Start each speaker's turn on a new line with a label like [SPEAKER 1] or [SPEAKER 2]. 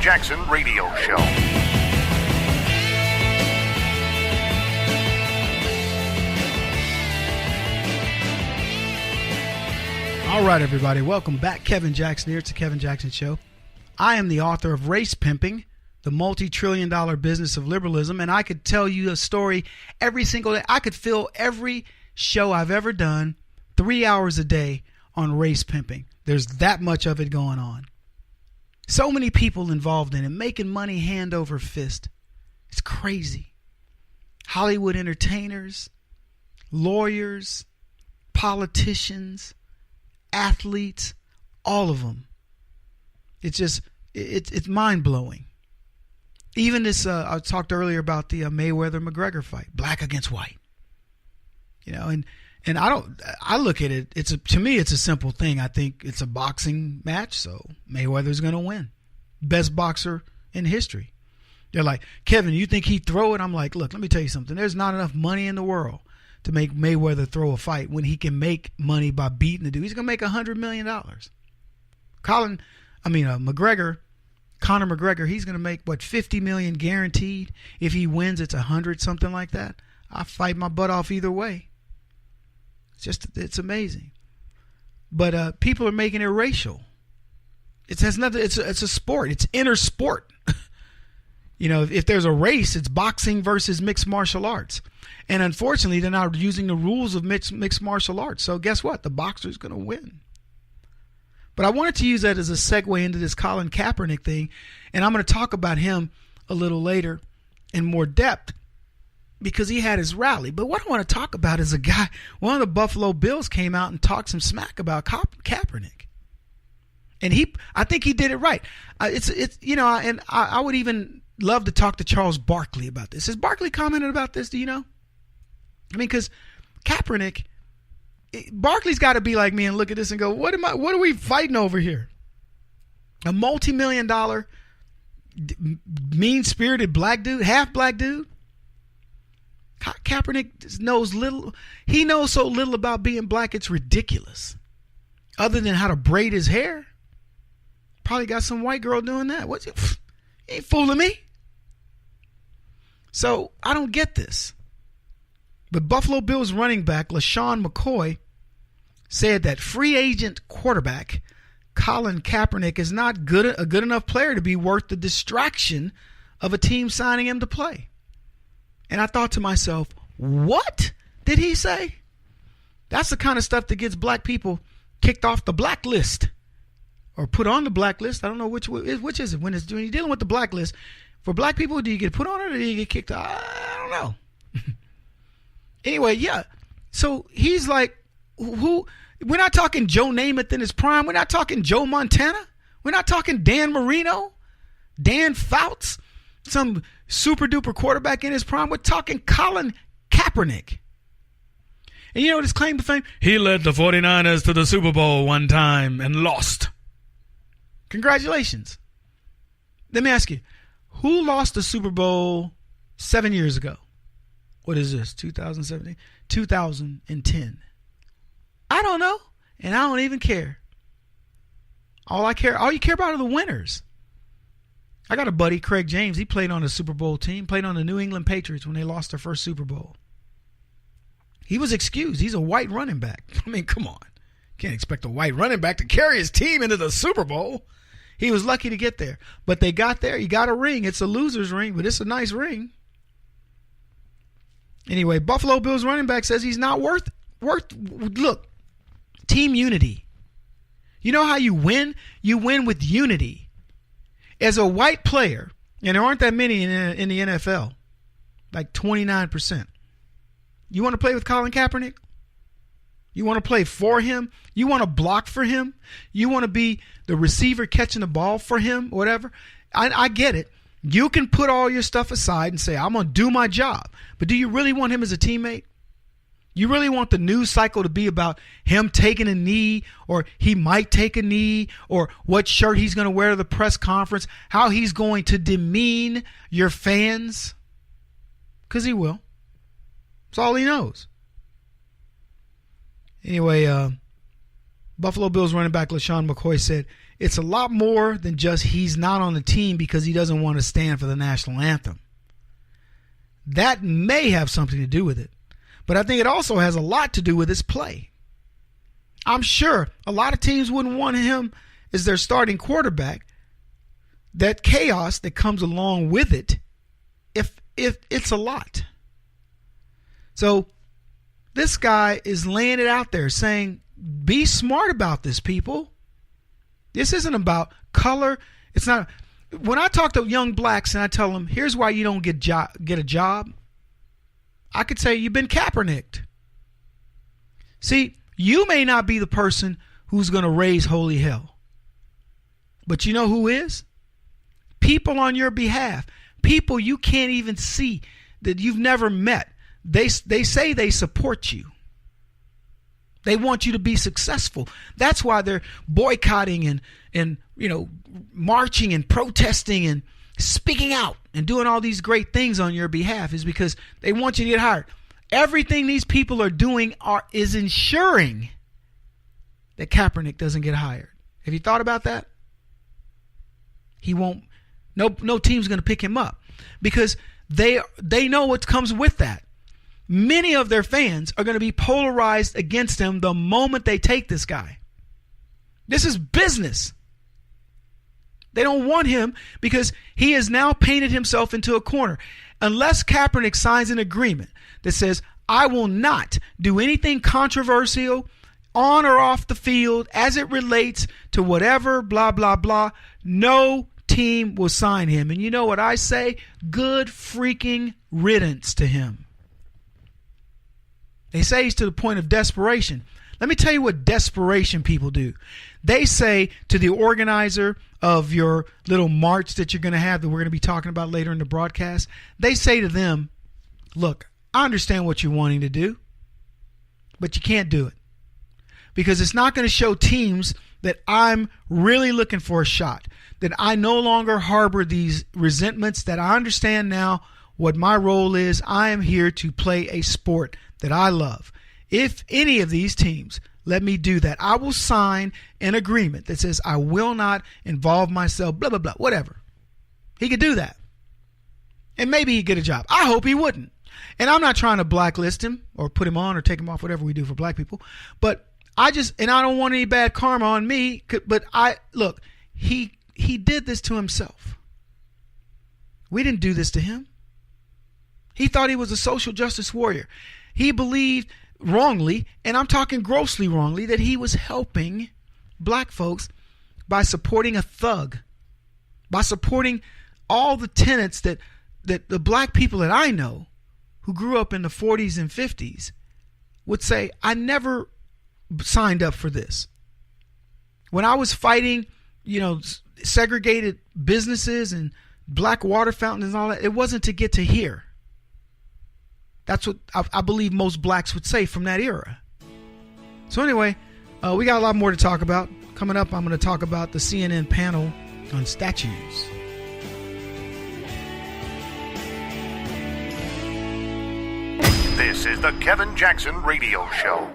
[SPEAKER 1] Jackson Radio Show.
[SPEAKER 2] All right, everybody. Welcome back. Kevin Jackson here. It's the Kevin Jackson Show. I am the author of Race Pimping, the multi-trillion-dollar business of liberalism, and I could tell you a story every single day. I could fill every show I've ever done 3 hours a day on race pimping. There's that much of it going on. So many people involved in it, making money hand over fist. It's crazy. Hollywood entertainers, lawyers, politicians, athletes, all of them. It's just, it's mind-blowing. Even this, I talked earlier about the Mayweather-McGregor fight, black against white. You know, and I look at it, to me, it's a simple thing. I think it's a boxing match, so Mayweather's going to win. Best boxer in history. They're like, Kevin, you think he'd throw it? I'm like, look, let me tell you something. There's not enough money in the world to make Mayweather throw a fight when he can make money by beating the dude. He's going to make $100 million. McGregor, Conor McGregor, he's going to make, $50 million guaranteed. If he wins, it's 100, something like that. I fight my butt off either way. It's amazing. But people are making it racial. It's a sport. It's inner sport. You know, if there's a race, it's boxing versus mixed martial arts. And unfortunately, they're not using the rules of mixed martial arts. So guess what? The boxer's going to win. But I wanted to use that as a segue into this Colin Kaepernick thing. And I'm going to talk about him a little later in more depth because he had his rally. But what I want to talk about is one of the Buffalo Bills came out and talked some smack about Kaepernick. And I think he did it right. I would even love to talk to Charles Barkley about this. Has Barkley commented about this? Do you know? I mean, because Kaepernick, Barkley's got to be like me and look at this and go, what are we fighting over here? A multi-million-dollar, mean-spirited black dude, half black dude? Kaepernick knows little. He knows so little about being black, it's ridiculous. Other than how to braid his hair. Probably got some white girl doing that. He ain't fooling me. So I don't get this. But Buffalo Bills running back LaShawn McCoy said that free agent quarterback Colin Kaepernick is not a good enough player to be worth the distraction of a team signing him to play. And I thought to myself, what did he say? That's the kind of stuff that gets black people kicked off the blacklist or put on the blacklist. I don't know which is it. When you're dealing with the blacklist, for black people, do you get put on it or do you get kicked off? I don't know. Anyway, yeah. So he's like, who? We're not talking Joe Namath in his prime. We're not talking Joe Montana. We're not talking Dan Marino, Dan Fouts, some super duper quarterback in his prime. We're talking Colin Kaepernick. And you know what his claim to fame? He led the 49ers to the Super Bowl one time and lost. Congratulations. Let me ask you, who lost the Super Bowl 7 years ago? What is this, 2017? 2010. I don't know, and I don't even care. All you care about are the winners. I got a buddy, Craig James. He played on a Super Bowl team, played on the New England Patriots when they lost their first Super Bowl. He was excused. He's a white running back. I mean, come on. Can't expect a white running back to carry his team into the Super Bowl. He was lucky to get there. But they got there. He got a ring. It's a loser's ring, but it's a nice ring. Anyway, Buffalo Bills running back says he's not worth. Look, team unity. You know how you win? You win with unity. As a white player, and there aren't that many in the NFL, like 29%. You want to play with Colin Kaepernick? You want to play for him? You want to block for him? You want to be the receiver catching the ball for him? Whatever. I get it. You can put all your stuff aside and say, I'm going to do my job. But do you really want him as a teammate? You really want the news cycle to be about him taking a knee, or he might take a knee, or what shirt he's going to wear to the press conference, how he's going to demean your fans? Because he will. That's all he knows. Anyway, Buffalo Bills running back LaShawn McCoy said, it's a lot more than just he's not on the team because he doesn't want to stand for the national anthem. That may have something to do with it. But I think it also has a lot to do with his play. I'm sure a lot of teams wouldn't want him as their starting quarterback. That chaos that comes along with it, if it's a lot. So this guy is laying it out there saying, be smart about this, people. This isn't about color. It's not. When I talk to young blacks and I tell them, here's why you don't get a job, I could say you've been Kaepernicked. See, you may not be the person who's going to raise holy hell. But you know who is? People on your behalf. People you can't even see, that you've never met. They say they support you. They want you to be successful. That's why they're boycotting and marching and protesting and speaking out and doing all these great things on your behalf, is because they want you to get hired. Everything these people are doing is ensuring that Kaepernick doesn't get hired. Have you thought about that? He won't. No team's going to pick him up because they know what comes with that. Many of their fans are going to be polarized against him the moment they take this guy. This is business. They don't want him because he has now painted himself into a corner. Unless Kaepernick signs an agreement that says, I will not do anything controversial on or off the field as it relates to whatever, blah, blah, blah, no team will sign him. And you know what I say? Good freaking riddance to him. They say he's to the point of desperation. Let me tell you what desperation people do. They say to the organizer of your little march that you're going to have, that we're going to be talking about later in the broadcast, they say to them, look, I understand what you're wanting to do, but you can't do it. Because it's not going to show teams that I'm really looking for a shot, that I no longer harbor these resentments, that I understand now what my role is. I am here to play a sport that I love. If any of these teams let me do that, I will sign an agreement that says I will not involve myself, blah, blah, blah, whatever. He could do that. And maybe he'd get a job. I hope he wouldn't. And I'm not trying to blacklist him or put him on or take him off, whatever we do for black people. But I don't want any bad karma on me. But he did this to himself. We didn't do this to him. He thought he was a social justice warrior. He believed wrongly, and I'm talking grossly wrongly, that he was helping black folks by supporting a thug, by supporting all the tenets that the black people that I know who grew up in the 40s and 50s would say, I never signed up for this. When I was fighting, segregated businesses and black water fountains and all that, it wasn't to get to here. That's what I believe most blacks would say from that era. So anyway, we got a lot more to talk about. Coming up, I'm going to talk about the CNN panel on statues.
[SPEAKER 1] This is the Kevin Jackson Radio Show.